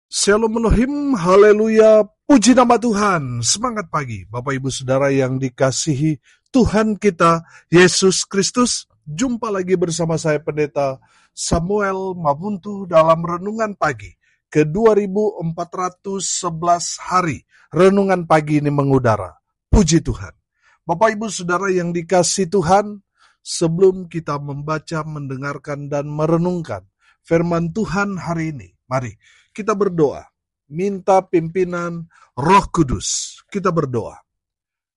Shalom Elohim, haleluya, puji nama Tuhan. Semangat pagi, Bapak Ibu Saudara yang dikasihi Tuhan kita, Yesus Kristus. Jumpa lagi bersama saya Pendeta Samuel Mabuntu dalam Renungan Pagi ke 2411 hari. Renungan pagi ini mengudara. Puji Tuhan. Bapak Ibu Saudara yang dikasihi Tuhan, sebelum kita membaca, mendengarkan, dan merenungkan firman Tuhan hari ini, mari kita berdoa, minta pimpinan Roh Kudus. Kita berdoa.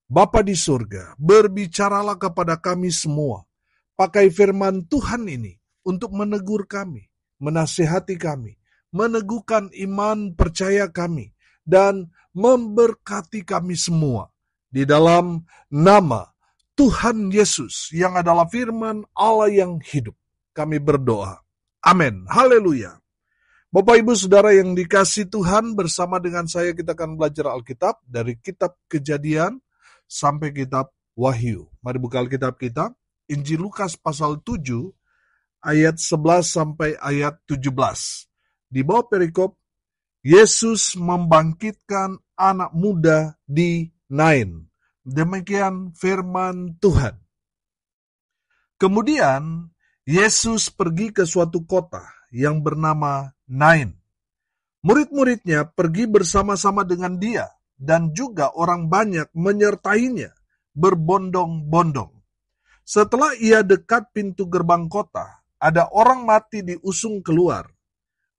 Bapa di surga, berbicaralah kepada kami semua. Pakai firman Tuhan ini untuk menegur kami, menasihati kami, meneguhkan iman percaya kami, dan memberkati kami semua. Di dalam nama Tuhan Yesus yang adalah firman Allah yang hidup, kami berdoa. Amin. Haleluya. Bapak Ibu Saudara yang dikasihi Tuhan, bersama dengan saya kita akan belajar Alkitab dari kitab Kejadian sampai kitab Wahyu. Mari buka Alkitab kita, Injil Lukas pasal 7 ayat 11 sampai ayat 17. Di bawah perikop, Yesus membangkitkan anak muda di Nain. Demikian firman Tuhan. Kemudian Yesus pergi ke suatu kota yang bernama Nain. Murid-muridnya pergi bersama-sama dengan dia, dan juga orang banyak menyertainya, berbondong-bondong. Setelah ia dekat pintu gerbang kota, ada orang mati diusung keluar.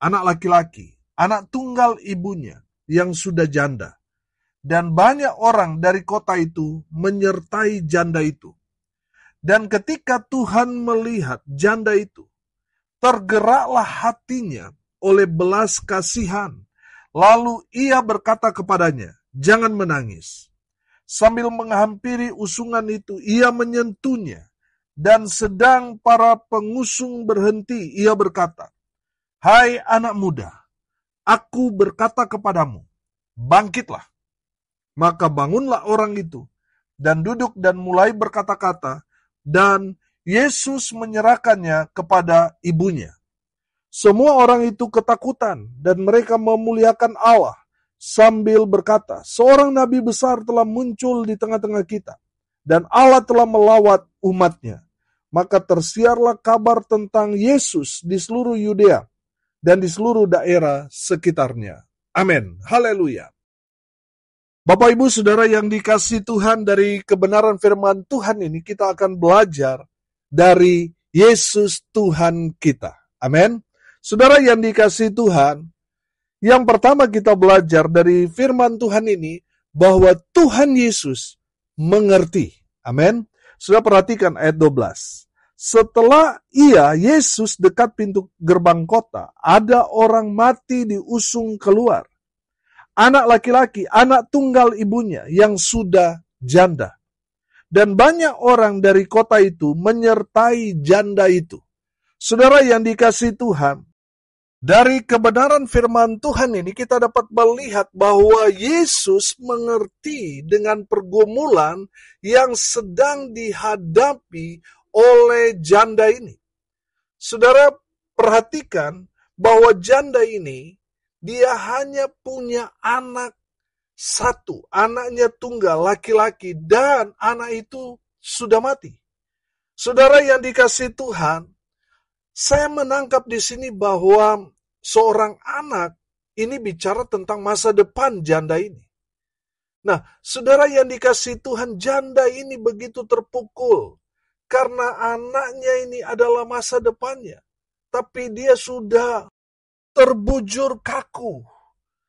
Anak laki-laki, anak tunggal ibunya, yang sudah janda. Dan banyak orang dari kota itu menyertai janda itu. Dan ketika Tuhan melihat janda itu, tergeraklah hatinya oleh belas kasihan. Lalu ia berkata kepadanya, "Jangan menangis." Sambil menghampiri usungan itu, ia menyentuhnya. Dan sedang para pengusung berhenti, ia berkata, "Hai anak muda, aku berkata kepadamu, bangkitlah." Maka bangunlah orang itu, dan duduk dan mulai berkata-kata, dan Yesus menyerahkannya kepada ibunya. Semua orang itu ketakutan dan mereka memuliakan Allah sambil berkata, "Seorang nabi besar telah muncul di tengah-tengah kita dan Allah telah melawat umatnya." Maka tersiarlah kabar tentang Yesus di seluruh Yudea dan di seluruh daerah sekitarnya. Amin. Haleluya. Bapak Ibu Saudara yang dikasihi Tuhan, dari kebenaran firman Tuhan ini kita akan belajar dari Yesus Tuhan kita. Amin. Saudara yang dikasihi Tuhan, yang pertama kita belajar dari firman Tuhan ini, bahwa Tuhan Yesus mengerti. Amin. Sudah perhatikan ayat 12. Setelah Yesus dekat pintu gerbang kota, ada orang mati diusung keluar. Anak laki-laki, anak tunggal ibunya yang sudah janda. Dan banyak orang dari kota itu menyertai janda itu. Saudara yang dikasihi Tuhan, dari kebenaran firman Tuhan ini kita dapat melihat bahwa Yesus mengerti dengan pergumulan yang sedang dihadapi oleh janda ini. Saudara perhatikan bahwa janda ini, dia hanya punya anak satu, anaknya tunggal laki-laki, dan anak itu sudah mati. Saudara yang dikasihi Tuhan, saya menangkap di sini bahwa seorang anak ini bicara tentang masa depan janda ini. Nah, saudara yang dikasihi Tuhan, janda ini begitu terpukul karena anaknya ini adalah masa depannya, tapi dia sudah terbujur kaku.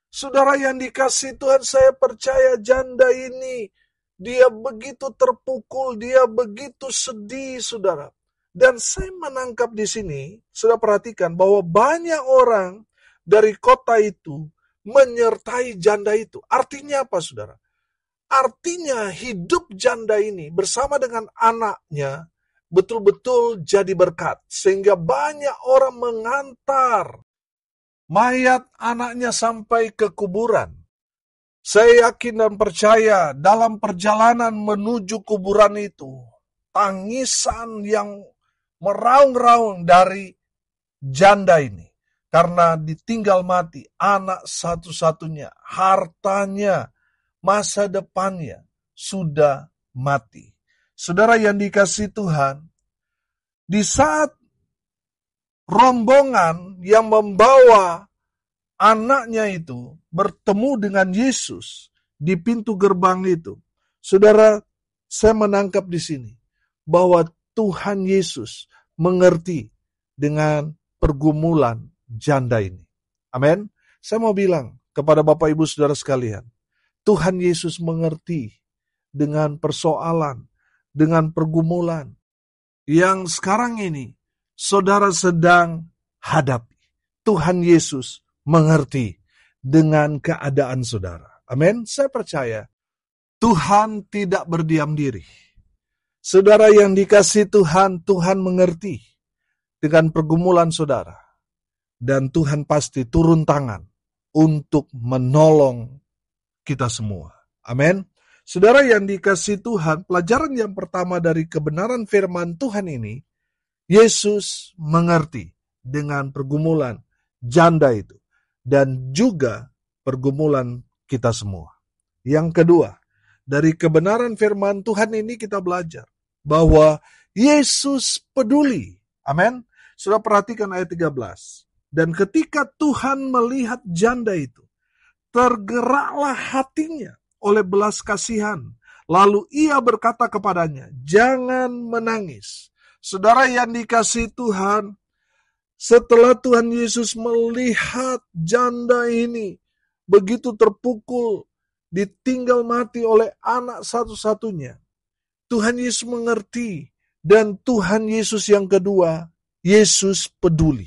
Saudara yang dikasihi Tuhan, saya percaya janda ini, dia begitu terpukul, dia begitu sedih, saudara. Dan saya menangkap di sini, sudah perhatikan bahwa banyak orang dari kota itu menyertai janda itu. Artinya apa, saudara? Artinya hidup janda ini bersama dengan anaknya betul-betul jadi berkat. Sehingga banyak orang mengantar mayat anaknya sampai ke kuburan. Saya yakin dan percaya dalam perjalanan menuju kuburan itu, tangisan yang meraung-raung dari janda ini. karena ditinggal mati, anak satu-satunya, hartanya, masa depannya sudah mati. Saudara yang dikasihi Tuhan, di saat rombongan yang membawa anaknya itu bertemu dengan Yesus di pintu gerbang itu, saudara, saya menangkap di sini bahwa Tuhan Yesus mengerti dengan pergumulan janda ini. Amin. Saya mau bilang kepada Bapak Ibu Saudara sekalian, Tuhan Yesus mengerti dengan persoalan, dengan pergumulan yang sekarang ini saudara sedang hadapi. Tuhan Yesus mengerti dengan keadaan saudara. Amin. Saya percaya Tuhan tidak berdiam diri. Saudara yang dikasihi Tuhan, Tuhan mengerti dengan pergumulan saudara. Dan Tuhan pasti turun tangan untuk menolong kita semua. Amin. Saudara yang dikasihi Tuhan, pelajaran yang pertama dari kebenaran firman Tuhan ini, Yesus mengerti dengan pergumulan janda itu dan juga pergumulan kita semua. Yang kedua, dari kebenaran firman Tuhan ini kita belajar bahwa Yesus peduli. Amin. Sudah perhatikan ayat 13. Dan ketika Tuhan melihat janda itu, tergeraklah hatinya oleh belas kasihan. Lalu ia berkata kepadanya, jangan menangis. Saudara yang dikasihi Tuhan, setelah Tuhan Yesus melihat janda ini begitu terpukul, ditinggal mati oleh anak satu-satunya, Tuhan Yesus mengerti. Dan Tuhan Yesus yang kedua, Yesus peduli.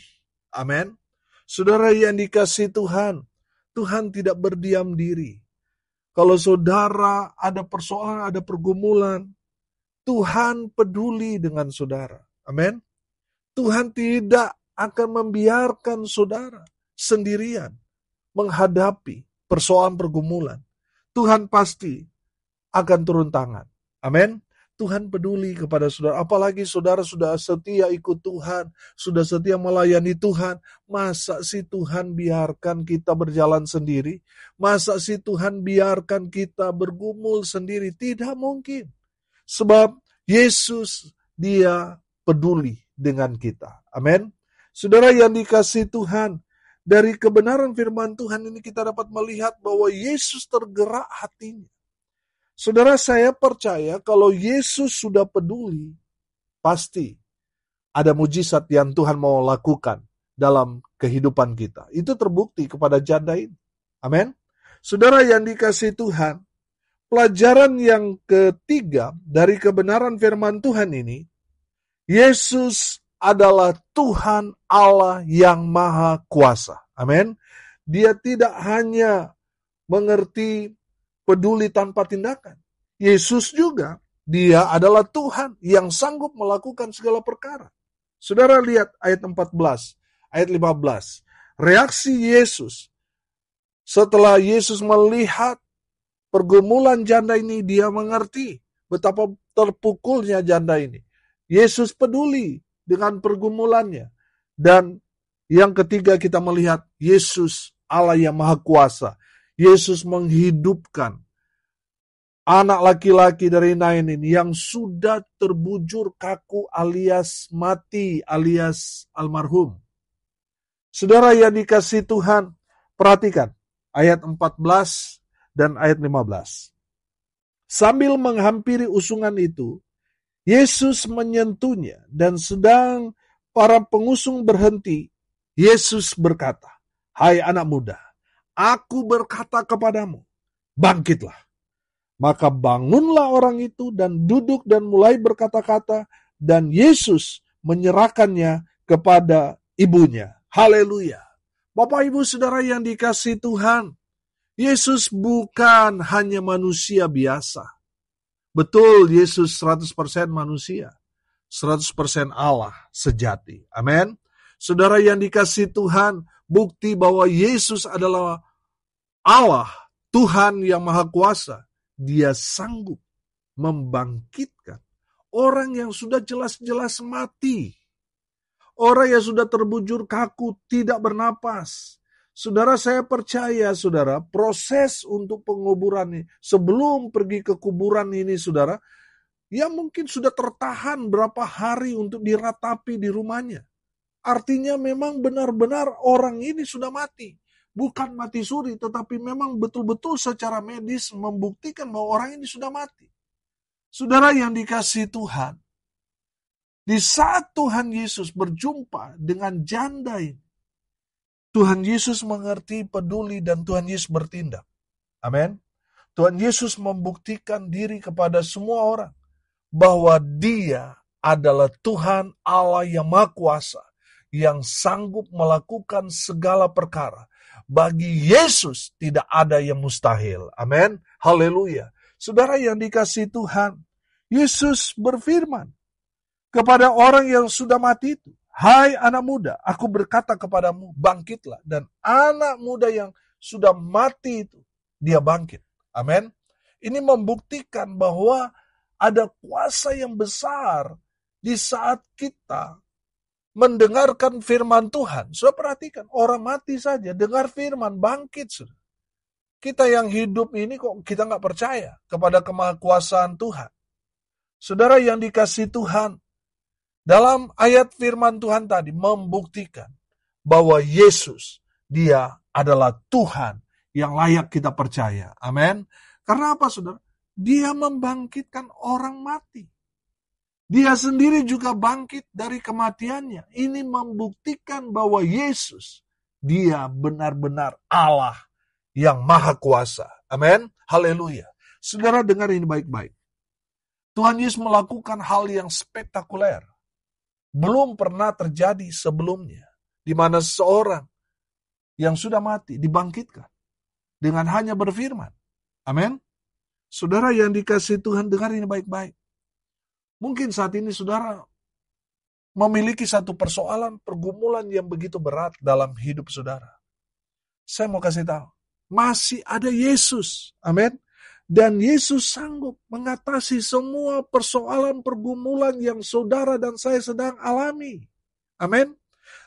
Amin. Saudara yang dikasihi Tuhan, Tuhan tidak berdiam diri. Kalau saudara ada persoalan, ada pergumulan, Tuhan peduli dengan saudara. Amin. Tuhan tidak akan membiarkan saudara sendirian menghadapi persoalan pergumulan. Tuhan pasti akan turun tangan. Amin. Tuhan peduli kepada saudara. Apalagi saudara sudah setia ikut Tuhan, sudah setia melayani Tuhan. Masa sih Tuhan biarkan kita berjalan sendiri? Masa sih Tuhan biarkan kita bergumul sendiri? Tidak mungkin. Sebab Yesus, dia peduli dengan kita. Amin. Saudara yang dikasihi Tuhan, dari kebenaran firman Tuhan ini kita dapat melihat bahwa Yesus tergerak hatinya. Saudara, saya percaya kalau Yesus sudah peduli, pasti ada mujizat yang Tuhan mau lakukan dalam kehidupan kita. Itu terbukti kepada janda ini. Amin. Saudara yang dikasihi Tuhan, pelajaran yang ketiga dari kebenaran firman Tuhan ini, Yesus adalah Tuhan Allah yang Maha Kuasa. Amin. Dia tidak hanya mengerti peduli tanpa tindakan. Yesus juga, dia adalah Tuhan yang sanggup melakukan segala perkara. Saudara lihat ayat 14, ayat 15. Reaksi Yesus setelah Yesus melihat pergumulan janda ini, dia mengerti betapa terpukulnya janda ini. Yesus peduli dengan pergumulannya. Dan yang ketiga kita melihat Yesus Allah yang Maha Kuasa. Yesus menghidupkan anak laki-laki dari Nain ini yang sudah terbujur kaku alias mati alias almarhum. Saudara yang dikasihi Tuhan, perhatikan ayat 14 dan ayat 15. Sambil menghampiri usungan itu, Yesus menyentuhnya dan sedang para pengusung berhenti, Yesus berkata, "Hai anak muda, Aku berkata kepadamu, bangkitlah." Maka bangunlah orang itu dan duduk dan mulai berkata-kata, dan Yesus menyerahkannya kepada ibunya. Haleluya. Bapak Ibu Saudara yang dikasihi Tuhan, Yesus bukan hanya manusia biasa. Betul, Yesus 100% manusia, 100% Allah sejati. Amin. Saudara yang dikasihi Tuhan, bukti bahwa Yesus adalah Allah, Tuhan yang Maha Kuasa. Dia sanggup membangkitkan orang yang sudah jelas-jelas mati. Orang yang sudah terbujur kaku, tidak bernapas. Saudara, saya percaya, saudara, proses untuk penguburan ini, sebelum pergi ke kuburan ini, saudara, ya mungkin sudah tertahan berapa hari untuk diratapi di rumahnya. Artinya memang benar-benar orang ini sudah mati. Bukan mati suri, tetapi memang betul-betul secara medis membuktikan bahwa orang ini sudah mati. Saudara yang dikasihi Tuhan, di saat Tuhan Yesus berjumpa dengan janda ini, Tuhan Yesus mengerti, peduli, dan Tuhan Yesus bertindak. Amin. Tuhan Yesus membuktikan diri kepada semua orang bahwa Dia adalah Tuhan Allah yang Maha Kuasa, yang sanggup melakukan segala perkara. Bagi Yesus tidak ada yang mustahil. Amin. Haleluya. Saudara yang dikasihi Tuhan, Yesus berfirman kepada orang yang sudah mati itu, "Hai anak muda, aku berkata kepadamu, bangkitlah." Dan anak muda yang sudah mati itu, dia bangkit. Amin. Ini membuktikan bahwa ada kuasa yang besar di saat kita mendengarkan firman Tuhan. Sudah perhatikan, orang mati saja dengar firman, bangkit. Sudah. Kita yang hidup ini kok kita nggak percaya kepada kemahakuasaan Tuhan. Saudara yang dikasihi Tuhan, dalam ayat firman Tuhan tadi membuktikan bahwa Yesus, Dia adalah Tuhan yang layak kita percaya. Amin. Karena apa, saudara? Dia membangkitkan orang mati. Dia sendiri juga bangkit dari kematiannya. Ini membuktikan bahwa Yesus, Dia benar-benar Allah yang Maha Kuasa. Amin. Haleluya. Saudara dengar ini baik-baik. Tuhan Yesus melakukan hal yang spektakuler. Belum pernah terjadi sebelumnya. Di mana seorang yang sudah mati dibangkitkan dengan hanya berfirman. Amin. Saudara yang dikasihi Tuhan, dengar ini baik-baik. Mungkin saat ini saudara memiliki satu persoalan, pergumulan yang begitu berat dalam hidup saudara. Saya mau kasih tahu, masih ada Yesus. Amin. Dan Yesus sanggup mengatasi semua persoalan pergumulan yang saudara dan saya sedang alami. Amin.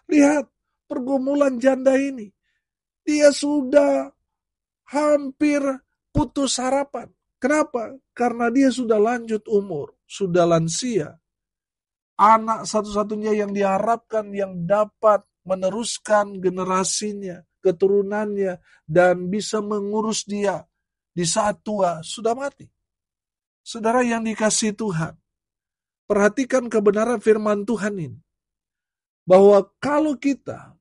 Lihat pergumulan janda ini. Dia sudah hampir putus harapan. Kenapa? Karena dia sudah lanjut umur, sudah lansia. Anak satu-satunya yang diharapkan yang dapat meneruskan generasinya, keturunannya, dan bisa mengurus dia di saat tua sudah mati. Saudara yang dikasihi Tuhan, perhatikan kebenaran firman Tuhan ini. Bahwa kalau kita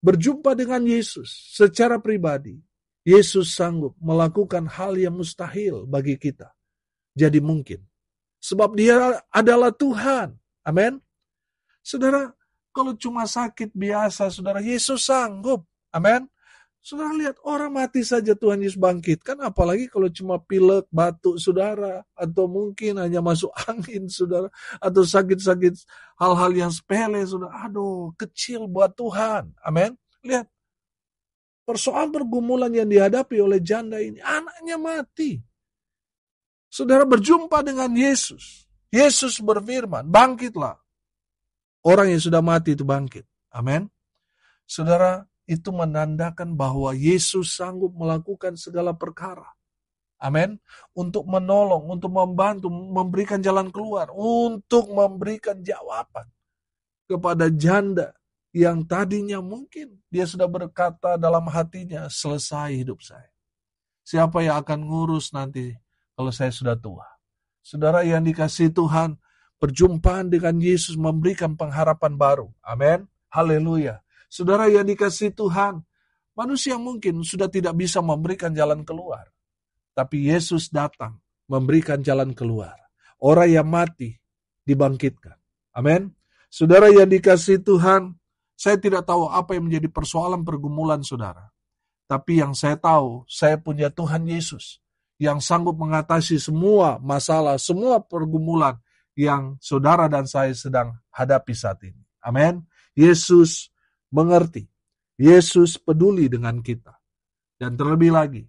berjumpa dengan Yesus secara pribadi, Yesus sanggup melakukan hal yang mustahil bagi kita. Jadi mungkin. Sebab Dia adalah Tuhan. Amin. Saudara, kalau cuma sakit biasa, saudara, Yesus sanggup. Amin. Saudara lihat, orang mati saja Tuhan Yesus bangkitkan, apalagi kalau cuma pilek, batuk, saudara, atau mungkin hanya masuk angin, saudara, atau sakit-sakit hal-hal yang sepele, saudara. Aduh, kecil buat Tuhan. Amin. Lihat, persoalan pergumulan yang dihadapi oleh janda ini, anaknya mati. Saudara berjumpa dengan Yesus. Yesus berfirman, bangkitlah. Orang yang sudah mati itu bangkit. Amin. Saudara, itu menandakan bahwa Yesus sanggup melakukan segala perkara. Amin. Untuk menolong, untuk membantu, memberikan jalan keluar, untuk memberikan jawaban kepada janda yang tadinya mungkin dia sudah berkata dalam hatinya, selesai hidup saya. Siapa yang akan ngurus nanti kalau saya sudah tua? Saudara yang dikasihi Tuhan, perjumpaan dengan Yesus memberikan pengharapan baru. Amin. Haleluya. Saudara yang dikasihi Tuhan, manusia mungkin sudah tidak bisa memberikan jalan keluar. Tapi Yesus datang memberikan jalan keluar. Orang yang mati dibangkitkan. Amin. Saudara yang dikasihi Tuhan, saya tidak tahu apa yang menjadi persoalan pergumulan saudara. Tapi yang saya tahu, saya punya Tuhan Yesus yang sanggup mengatasi semua masalah, semua pergumulan yang saudara dan saya sedang hadapi saat ini. Amin. Yesus mengerti. Yesus peduli dengan kita. Dan terlebih lagi,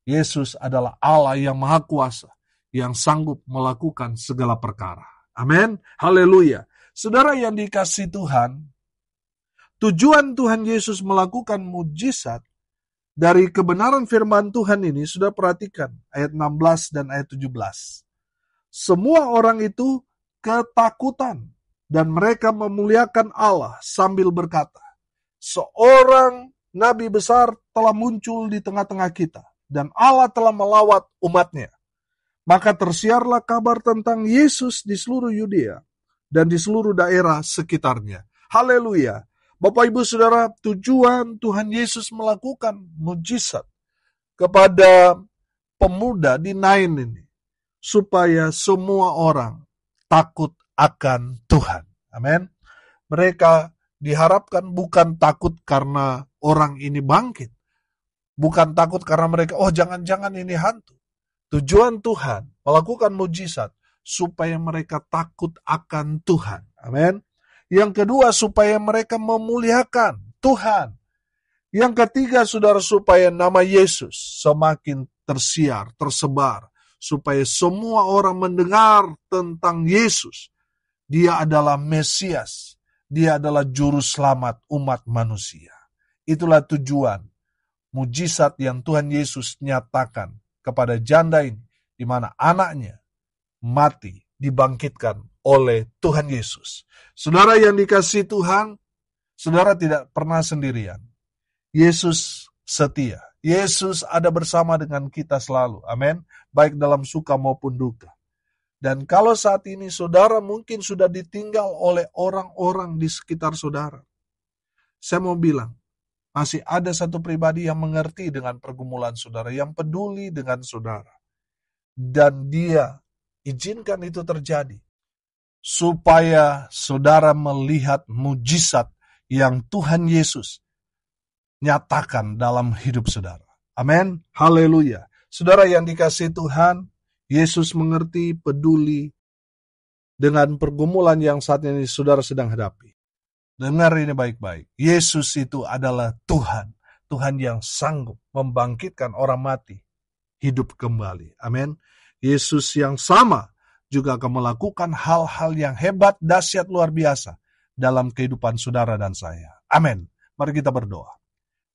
Yesus adalah Allah yang Maha Kuasa, yang sanggup melakukan segala perkara. Amin. Haleluya. Saudara yang dikasihi Tuhan, Tujuan Tuhan Yesus melakukan mujizat dari kebenaran firman Tuhan ini, sudah perhatikan ayat 16 dan ayat 17. Semua orang itu ketakutan dan mereka memuliakan Allah sambil berkata, seorang nabi besar telah muncul di tengah-tengah kita dan Allah telah melawat umatnya. Maka tersiarlah kabar tentang Yesus di seluruh Yudea dan di seluruh daerah sekitarnya. Haleluya. Bapak Ibu Saudara, tujuan Tuhan Yesus melakukan mujizat kepada pemuda di Nain ini, supaya semua orang takut akan Tuhan. Amin. Mereka diharapkan bukan takut karena orang ini bangkit. Bukan takut karena mereka, jangan-jangan ini hantu. Tujuan Tuhan melakukan mujizat supaya mereka takut akan Tuhan. Amin. Yang kedua, supaya mereka memuliakan Tuhan. Yang ketiga, saudara, supaya nama Yesus semakin tersiar, tersebar. Supaya semua orang mendengar tentang Yesus. Dia adalah Mesias. Dia adalah juru selamat umat manusia. Itulah tujuan mujizat yang Tuhan Yesus nyatakan kepada janda ini, di mana anaknya mati, dibangkitkan oleh Tuhan Yesus. Saudara yang dikasihi Tuhan, saudara tidak pernah sendirian. Yesus setia. Yesus ada bersama dengan kita selalu. Amin. Baik dalam suka maupun duka. Dan kalau saat ini saudara mungkin sudah ditinggal oleh orang-orang di sekitar saudara, saya mau bilang, masih ada satu pribadi yang mengerti dengan pergumulan saudara, yang peduli dengan saudara. Dan dia izinkan itu terjadi, supaya saudara melihat mujizat yang Tuhan Yesus nyatakan dalam hidup saudara. Amin. Haleluya. Saudara yang dikasihi Tuhan, Yesus mengerti, peduli dengan pergumulan yang saat ini saudara sedang hadapi. Dengar ini baik-baik. Yesus itu adalah Tuhan. Tuhan yang sanggup membangkitkan orang mati hidup kembali. Amin. Yesus yang sama juga akan melakukan hal-hal yang hebat, dahsyat, luar biasa dalam kehidupan saudara dan saya. Amin. Mari kita berdoa.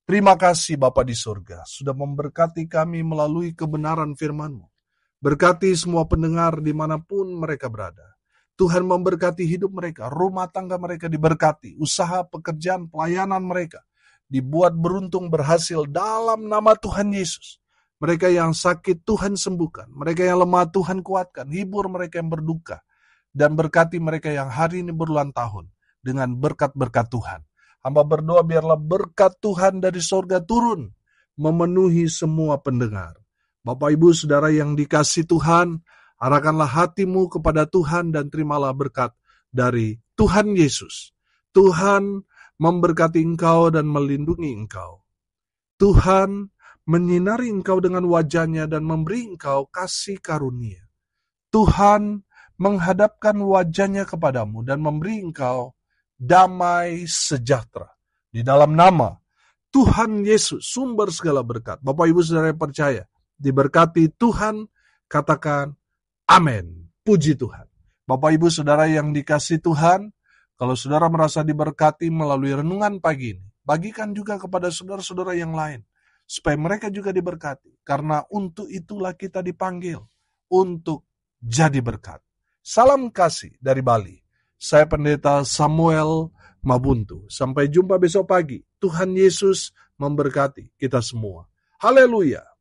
Terima kasih Bapa di surga, sudah memberkati kami melalui kebenaran firman-Mu. Berkati semua pendengar dimanapun mereka berada. Tuhan memberkati hidup mereka, rumah tangga mereka diberkati, usaha, pekerjaan, pelayanan mereka dibuat beruntung berhasil dalam nama Tuhan Yesus. Mereka yang sakit Tuhan sembuhkan, mereka yang lemah Tuhan kuatkan, hibur mereka yang berduka, dan berkati mereka yang hari ini berulang tahun dengan berkat-berkat Tuhan. Hamba berdoa biarlah berkat Tuhan dari sorga turun, memenuhi semua pendengar. Bapak Ibu Saudara yang dikasihi Tuhan, arahkanlah hatimu kepada Tuhan dan terimalah berkat dari Tuhan Yesus. Tuhan memberkati engkau dan melindungi engkau. Tuhan menyinari engkau dengan wajah-Nya dan memberi engkau kasih karunia. Tuhan menghadapkan wajah-Nya kepadamu dan memberi engkau damai sejahtera. Di dalam nama Tuhan Yesus, sumber segala berkat. Bapak Ibu Saudara yang percaya, diberkati Tuhan, katakan amin. Puji Tuhan. Bapak Ibu Saudara yang dikasihi Tuhan, kalau saudara merasa diberkati melalui renungan pagi ini, bagikan juga kepada saudara-saudara yang lain, supaya mereka juga diberkati. Karena untuk itulah kita dipanggil, untuk jadi berkat. Salam kasih dari Bali. Saya Pendeta Samuel Mabuntu. Sampai jumpa besok pagi. Tuhan Yesus memberkati kita semua. Haleluya.